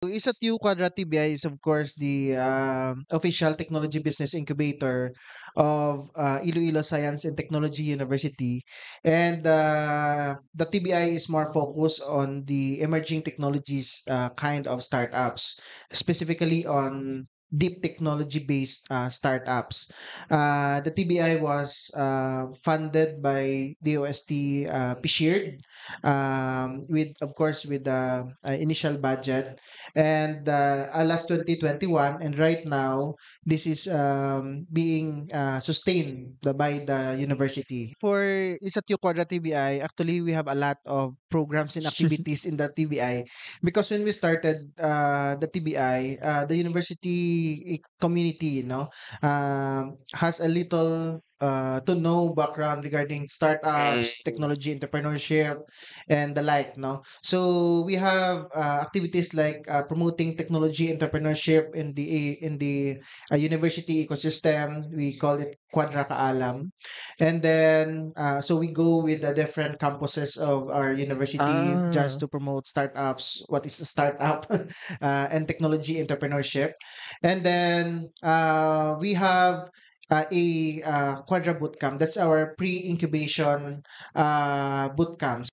Isa-Tiu Quadra TBI is of course the official technology business incubator of Iloilo Science and Technology University, and the TBI is more focused on the emerging technologies kind of startups, specifically on deep technology based startups. The TBI was funded by DOST PSHIERD, with of course with the initial budget, and last 2021, and right now this is being sustained by the university. For Isatio Quadra TBI, actually we have a lot of programs and activities in the TBI, because when we started the TBI, the university community, has a little to no background regarding startups, Mm. technology entrepreneurship, and the like, no? So we have activities like promoting technology entrepreneurship in the university ecosystem. We call it Quadra Kaalam. And then so we go with the different campuses of our university just Ah. to promote startups, what is a startup, and technology entrepreneurship. And then we have a Quadra Bootcamp. That's our pre-incubation bootcamp.